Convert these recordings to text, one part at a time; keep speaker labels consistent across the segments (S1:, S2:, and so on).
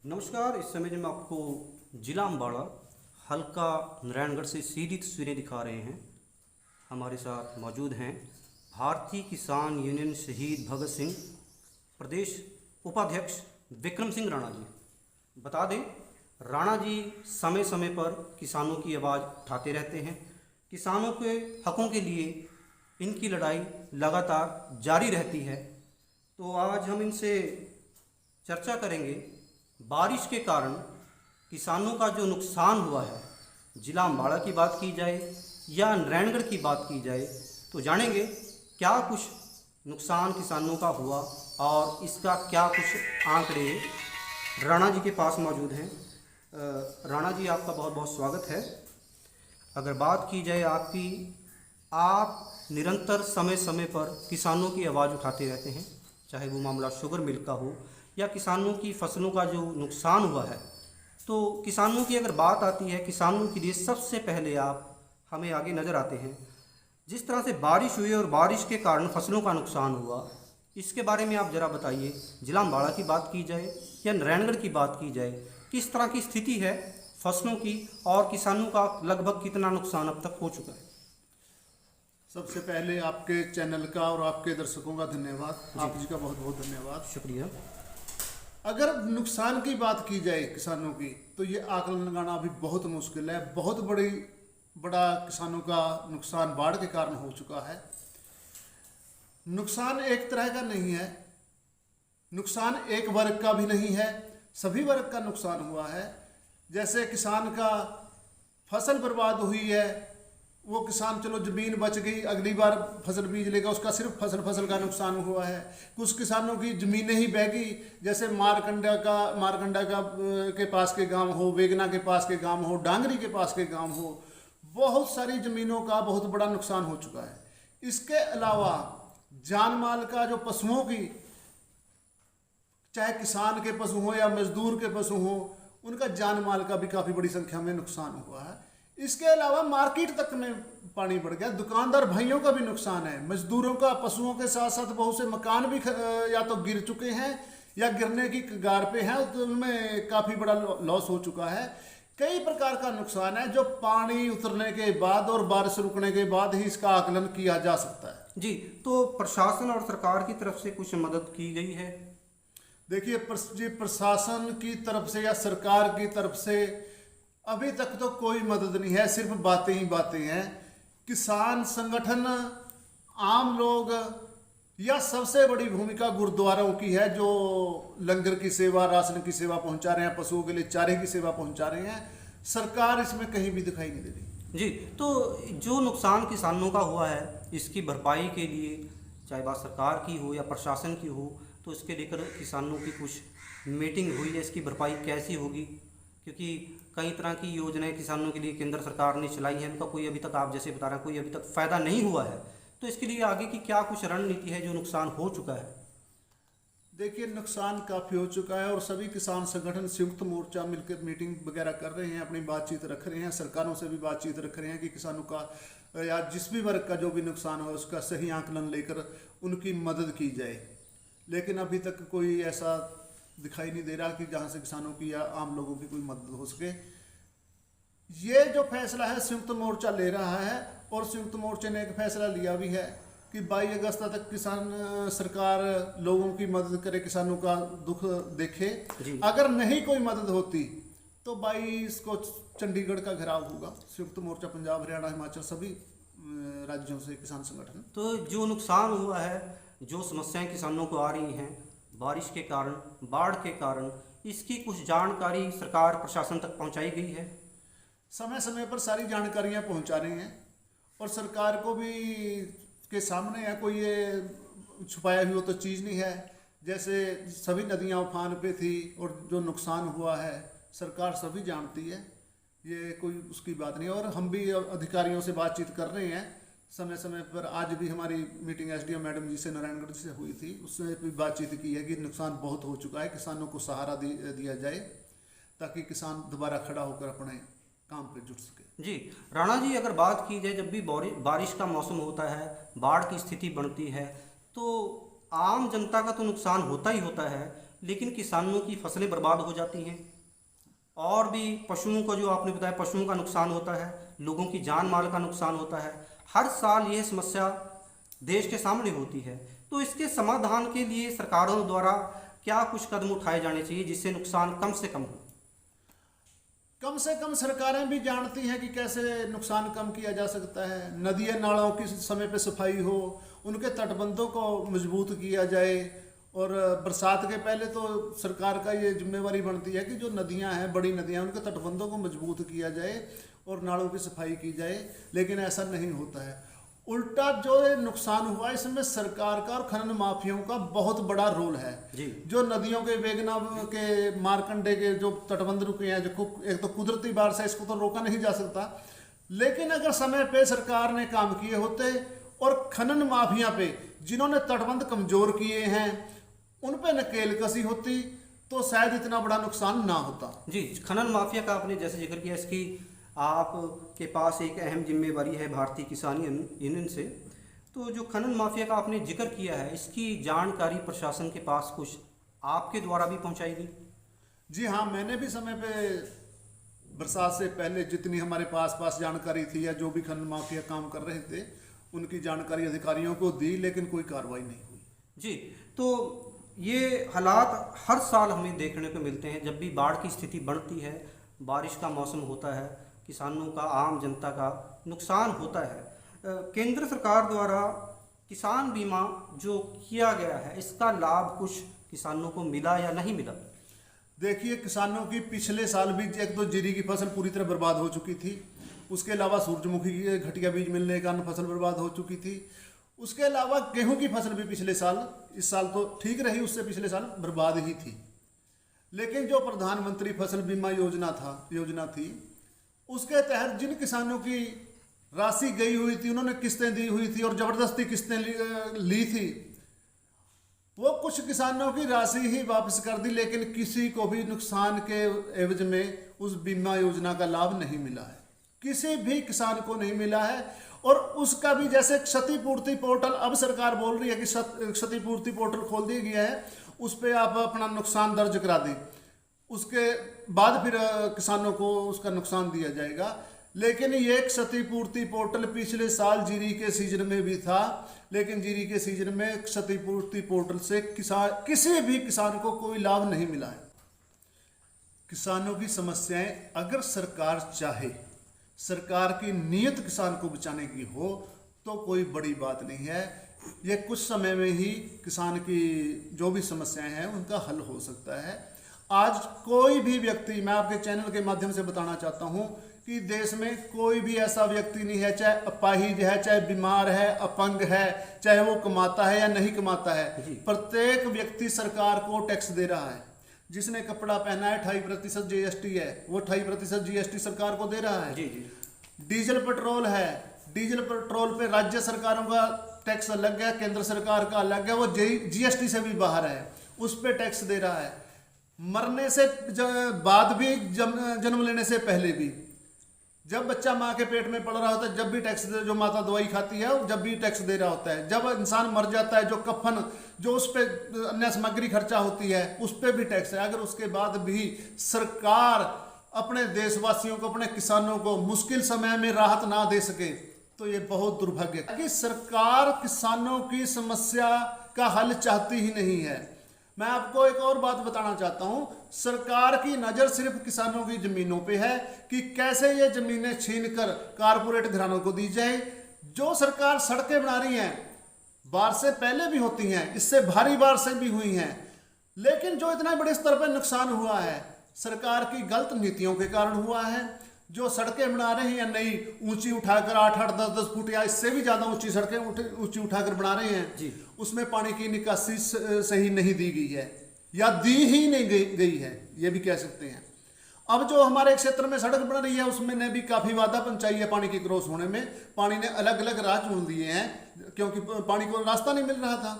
S1: नमस्कार। इस समय जो मैं आपको जिला अम्बाड़ा हल्का नारायणगढ़ से सीधी तस्वीरें दिखा रहे हैं। हमारे साथ मौजूद हैं भारतीय किसान यूनियन शहीद भगत सिंह प्रदेश उपाध्यक्ष विक्रम सिंह राणा जी। बता दें, राणा जी समय समय पर किसानों की आवाज़ उठाते रहते हैं। किसानों के हकों के लिए इनकी लड़ाई लगातार जारी रहती है। तो आज हम इनसे चर्चा करेंगे, बारिश के कारण किसानों का जो नुकसान हुआ है, जिला अम्बाड़ा की बात की जाए या नारायणगढ़ की बात की जाए, तो जानेंगे क्या कुछ नुकसान किसानों का हुआ और इसका क्या कुछ आंकड़े राणा जी के पास मौजूद हैं। राणा जी, आपका बहुत बहुत स्वागत है। अगर बात की जाए आपकी, आप निरंतर समय समय पर किसानों की आवाज़ उठाते रहते हैं, चाहे वो मामला शुगर मिल का हो या किसानों की फसलों का जो नुकसान हुआ है। तो किसानों की अगर बात आती है, किसानों के लिए सबसे पहले आप हमें आगे नज़र आते हैं। जिस तरह से बारिश हुई और बारिश के कारण फसलों का नुकसान हुआ, इसके बारे में आप ज़रा बताइए। जिला अम्बाड़ा की बात की जाए या नारायणगढ़ की बात की जाए, किस तरह की स्थिति है फसलों की और किसानों का लगभग कितना नुकसान अब तक हो चुका है?
S2: सबसे पहले आपके चैनल का और आपके दर्शकों का धन्यवाद। आप जी का बहुत बहुत धन्यवाद।
S1: शुक्रिया।
S2: अगर नुकसान की बात की जाए किसानों की, तो ये आकलन लगाना अभी बहुत मुश्किल है। बहुत बड़ा किसानों का नुकसान बाढ़ के कारण हो चुका है। नुकसान एक तरह का नहीं है, नुकसान एक वर्ग का भी नहीं है, सभी वर्ग का नुकसान हुआ है। जैसे किसान का फसल बर्बाद हुई है, वो किसान चलो जमीन बच गई, अगली बार फसल बीज लेगा, उसका सिर्फ फसल का नुकसान हुआ है। कुछ किसानों की ज़मीनें ही बह गई, जैसे मारकंडा का के पास के गांव हो, वेगना के पास के गांव हो, डांगरी के पास के गांव हो, बहुत सारी ज़मीनों का बहुत बड़ा नुकसान हो चुका है। इसके अलावा जान माल का, जो पशुओं की, चाहे किसान के पशु हो या मजदूर के पशु हो, उनका जान माल का भी काफ़ी बड़ी संख्या में नुकसान हुआ है। इसके अलावा मार्केट तक में पानी बढ़ गया, दुकानदार भाइयों का भी नुकसान है, मजदूरों का, पशुओं के साथ साथ बहुत से मकान भी या तो गिर चुके हैं या गिरने की कगार पे हैं, तो उनमें काफ़ी बड़ा लॉस हो चुका है। कई प्रकार का नुकसान है जो पानी उतरने के बाद और बारिश रुकने के बाद ही इसका आकलन किया जा सकता है।
S1: जी, तो प्रशासन और सरकार की तरफ से कुछ मदद की गई है?
S2: देखिए, प्रशासन की तरफ से या सरकार की तरफ से अभी तक तो कोई मदद नहीं है, सिर्फ बातें ही बातें हैं। किसान संगठन, आम लोग, या सबसे बड़ी भूमिका गुरुद्वारों की है, जो लंगर की सेवा, राशन की सेवा पहुंचा रहे हैं, पशुओं के लिए चारे की सेवा पहुंचा रहे हैं। सरकार इसमें कहीं भी दिखाई नहीं दे रही।
S1: जी, तो जो नुकसान किसानों का हुआ है, इसकी भरपाई के लिए चाहे बात सरकार की हो या प्रशासन की हो, तो इसके लेकर किसानों की कुछ मीटिंग हुई है, इसकी भरपाई कैसी होगी? क्योंकि कई तरह की योजनाएं किसानों के लिए केंद्र सरकार ने चलाई हैं, उनका कोई अभी तक, आप जैसे बता रहे हैं, कोई अभी तक फ़ायदा नहीं हुआ है। तो इसके लिए आगे की क्या कुछ रणनीति है जो नुकसान हो चुका है?
S2: देखिए, नुकसान काफ़ी हो चुका है और सभी किसान संगठन संयुक्त मोर्चा मिलकर मीटिंग वगैरह कर रहे हैं, अपनी बातचीत रख रहे हैं, सरकारों से भी बातचीत रख रहे हैं कि किसानों का या जिस भी वर्ग का जो भी नुकसान हो उसका सही आकलन लेकर उनकी मदद की जाए। लेकिन अभी तक कोई ऐसा दिखाई नहीं दे रहा कि जहाँ से किसानों की या आम लोगों की कोई मदद हो सके। ये जो फैसला है संयुक्त मोर्चा ले रहा है, और संयुक्त मोर्चे ने एक फैसला लिया भी है कि 22 अगस्त तक किसान सरकार लोगों की मदद करे, किसानों का दुख देखे। अगर नहीं कोई मदद होती तो 22 को चंडीगढ़ का घेराव होगा। संयुक्त मोर्चा पंजाब, हरियाणा, हिमाचल, सभी राज्यों से किसान संगठन।
S1: तो जो नुकसान हुआ है, जो समस्याएं किसानों को आ रही हैं बारिश के कारण, बाढ़ के कारण, इसकी कुछ जानकारी सरकार प्रशासन तक पहुंचाई गई है?
S2: समय समय पर सारी जानकारियां पहुंचा रही हैं और सरकार को भी के सामने है, कोई ये छुपाया हुआ तो चीज़ नहीं है। जैसे सभी नदियां उफान पे थी और जो नुकसान हुआ है सरकार सभी जानती है, ये कोई उसकी बात नहीं है। और हम भी अधिकारियों से बातचीत कर रहे हैं समय समय पर। आज भी हमारी मीटिंग एसडीएम मैडम जी से, नारायणगढ़ से हुई थी, उससे भी बातचीत की है कि नुकसान बहुत हो चुका है, किसानों को सहारा दिया जाए ताकि किसान दोबारा खड़ा होकर अपने काम पे जुट सके।
S1: जी, राणा जी, अगर बात की जाए, जब भी बारिश का मौसम होता है, बाढ़ की स्थिति बनती है, तो आम जनता का तो नुकसान होता ही होता है, लेकिन किसानों की फसलें बर्बाद हो जाती हैं। और भी पशुओं को, जो आपने बताया, पशुओं का नुकसान होता है, लोगों की जान माल का नुकसान होता है। हर साल ये समस्या देश के सामने होती है। तो इसके समाधान के लिए सरकारों द्वारा क्या कुछ कदम उठाए जाने चाहिए जिससे नुकसान कम से कम हो?
S2: कम से कम सरकारें भी जानती हैं कि कैसे नुकसान कम किया जा सकता है। नदियाँ नालों की समय पे सफाई हो, उनके तटबंधों को मजबूत किया जाए। और बरसात के पहले तो सरकार का ये जिम्मेवारी बनती है कि जो नदियाँ हैं, बड़ी नदियाँ, उनके तटबंधों को मजबूत किया जाए और नालों की सफाई की जाए। लेकिन ऐसा नहीं होता है। उल्टा जो ये नुकसान हुआ, इसमें सरकार का और खनन माफियाओं का बहुत बड़ा रोल है
S1: जी।
S2: जो नदियों के वेगना के मारकंडे के जो तटबंध रुके हैं, जो एक तो कुदरती बारिश है, इसको तो रोका नहीं जा सकता। लेकिन अगर समय पे सरकार ने काम किए होते और खनन माफिया पे जिन्होंने तटबंध कमजोर किए हैं उन पे नकेल कसी होती तो शायद इतना बड़ा नुकसान ना होता।
S1: जी, खनन माफिया का आपने जैसे जिक्र किया, इसकी आपके पास एक अहम जिम्मेवारी है भारतीय किसान यूनियन से। तो जो खनन माफिया का आपने जिक्र किया है, इसकी जानकारी प्रशासन के पास कुछ आपके द्वारा भी पहुंचाई गई?
S2: जी हाँ, मैंने भी समय पे बरसात से पहले जितनी हमारे पास जानकारी थी या जो भी खनन माफिया काम कर रहे थे उनकी जानकारी अधिकारियों को दी, लेकिन कोई कार्रवाई नहीं हुई।
S1: जी, तो ये हालात हर साल हमें देखने को मिलते हैं। जब भी बाढ़ की स्थिति बढ़ती है, बारिश का मौसम होता है, किसानों का, आम जनता का नुकसान होता है। केंद्र सरकार द्वारा किसान बीमा जो किया गया है, इसका लाभ कुछ किसानों को मिला या नहीं मिला?
S2: देखिए, किसानों की पिछले साल भी एक तो जीरी की फसल पूरी तरह बर्बाद हो चुकी थी। उसके अलावा सूरजमुखी के घटिया बीज मिलने के कारण फसल बर्बाद हो चुकी थी। उसके अलावा गेहूं की फसल भी पिछले साल, इस साल तो ठीक रही, उससे पिछले साल बर्बाद ही थी। लेकिन जो प्रधानमंत्री फसल बीमा योजना थी, उसके तहत जिन किसानों की राशि गई हुई थी, उन्होंने किस्तें दी हुई थी और जबरदस्ती किस्तें ली थी, वो कुछ किसानों की राशि ही वापस कर दी, लेकिन किसी को भी नुकसान के एवज में उस बीमा योजना का लाभ नहीं मिला है। किसी भी किसान को नहीं मिला है। और उसका भी जैसे क्षतिपूर्ति पोर्टल, अब सरकार बोल रही है कि क्षतिपूर्ति पोर्टल खोल दिया गया है, उस पर आप अपना नुकसान दर्ज करा दें, उसके बाद फिर किसानों को उसका नुकसान दिया जाएगा। लेकिन ये क्षतिपूर्ति पोर्टल पिछले साल जीरी के सीजन में भी था, लेकिन जीरी के सीजन में क्षतिपूर्ति पोर्टल से किसी भी किसान को कोई लाभ नहीं मिला है। किसानों की समस्याएं अगर सरकार चाहे, सरकार की नीयत किसान को बचाने की हो, तो कोई बड़ी बात नहीं है। ये कुछ समय में ही किसान की जो भी समस्याएं हैं उनका हल हो सकता है। आज कोई भी व्यक्ति, मैं आपके चैनल के माध्यम से बताना चाहता हूं कि देश में कोई भी ऐसा व्यक्ति नहीं है, चाहे अपाहिज है, चाहे बीमार है, अपंग है, चाहे वो कमाता है या नहीं कमाता है, प्रत्येक व्यक्ति सरकार को टैक्स दे रहा है। जिसने कपड़ा पहना है 28% जीएसटी है, वो 28% जीएसटी सरकार को दे रहा है।
S1: जी जी।
S2: डीजल पेट्रोल है, डीजल पेट्रोल पे राज्य सरकारों का टैक्स अलग है, केंद्र सरकार का अलग है, वो जीएसटी से भी बाहर है, उस पर टैक्स दे रहा है। मरने से बाद भी, जन्म लेने से पहले भी, जब बच्चा माँ के पेट में पड़ रहा होता है, जब भी टैक्स दे, जो माता दवाई खाती है जब भी टैक्स दे रहा होता है। जब इंसान मर जाता है, जो कफन, जो उस पर अन्य सामग्री खर्चा होती है, उस पर भी टैक्स है। अगर उसके बाद भी सरकार अपने देशवासियों को, अपने किसानों को मुश्किल समय में राहत ना दे सके, तो ये बहुत दुर्भाग्य है कि सरकार किसानों की समस्या का हल चाहती ही नहीं है। मैं आपको एक और बात बताना चाहता हूं, सरकार की नजर सिर्फ किसानों की जमीनों पे है कि कैसे ये जमीनें छीनकर कारपोरेट घरानों को दी जाए। जो सरकार सड़कें बना रही हैं, बारिशें पहले भी होती हैं, इससे भारी बारिशें भी हुई हैं, लेकिन जो इतना बड़े स्तर पर नुकसान हुआ है सरकार की गलत नीतियों के कारण हुआ है। जो सड़कें बना रहे हैं नई, ऊंची उठाकर 8-8, 10-10 फुट या इससे भी ज्यादा ऊंची सड़कें ऊंची उठाकर बना रहे हैं
S1: जी,
S2: उसमें पानी की निकासी सही नहीं दी गई है या दी ही नहीं गई है, ये भी कह सकते हैं। अब जो हमारे क्षेत्र में सड़क बन रही है उसमें ने भी काफी बाधा पहुंचाई है पानी की क्रॉस होने में। पानी ने अलग अलग राह चुन दिए हैं क्योंकि पानी को रास्ता नहीं मिल रहा था।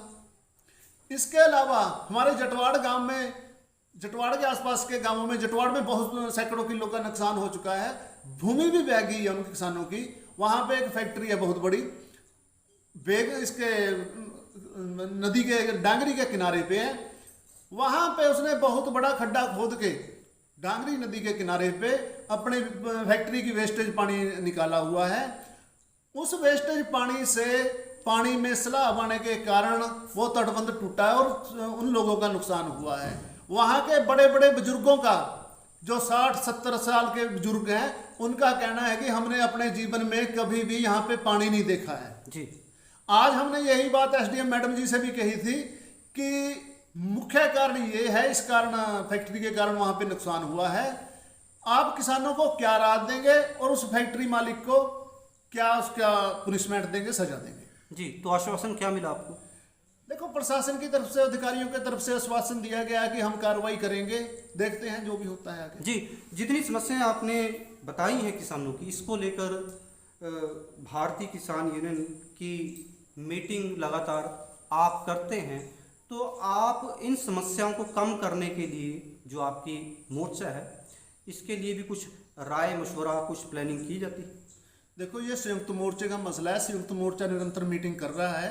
S2: इसके अलावा हमारे जटवाड़ गांव में, जटवाड़ के आसपास के गांवों में, जटवाड़ में बहुत सैकड़ों किलो का नुकसान हो चुका है। भूमि भी बह गई है उनके किसानों की। वहां पे एक फैक्ट्री है बहुत बड़ी, बेग इसके नदी के डांगरी के किनारे पे है। वहां पे उसने बहुत बड़ा खड्डा खोद के डांगरी नदी के किनारे पे अपने फैक्ट्री की वेस्टेज पानी निकाला हुआ है। उस वेस्टेज पानी से पानी में सलाब आने के कारण वो तटबंध टूटा है और उन लोगों का नुकसान हुआ है। वहाँ के बड़े बड़े बुजुर्गों का, जो 60-70 साल के बुजुर्ग हैं, उनका कहना है कि हमने अपने जीवन में कभी भी यहाँ पे पानी नहीं देखा है
S1: जी।
S2: आज हमने यही बात एसडीएम मैडम जी से भी कही थी कि मुख्य कारण ये है, इस कारण फैक्ट्री के कारण वहाँ पे नुकसान हुआ है। आप किसानों को क्या राहत देंगे और उस फैक्ट्री मालिक को क्या उसका पुनिशमेंट देंगे, सजा देंगे?
S1: जी, तो आश्वासन क्या मिला आपको?
S2: देखो, प्रशासन की तरफ से, अधिकारियों की तरफ से आश्वासन दिया गया है कि हम कार्रवाई करेंगे, देखते हैं जो भी होता है आगे।
S1: जी, जितनी समस्याएं आपने बताई हैं किसानों की, इसको लेकर भारतीय किसान यूनियन की मीटिंग लगातार आप करते हैं, तो आप इन समस्याओं को कम करने के लिए जो आपकी मोर्चा है, इसके लिए भी कुछ राय मशवरा, कुछ प्लानिंग की जाती है?
S2: देखो, ये संयुक्त मोर्चे का मसला है। संयुक्त मोर्चा निरंतर मीटिंग कर रहा है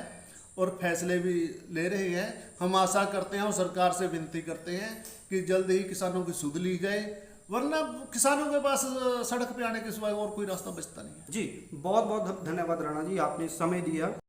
S2: और फैसले भी ले रही है। हम आशा करते हैं और सरकार से विनती करते हैं कि जल्द ही किसानों की सुध ली जाए, वरना किसानों के पास सड़क पे आने के सिवाय और कोई रास्ता बचता नहीं है।
S1: जी, बहुत बहुत धन्यवाद राणा जी, आपने समय दिया।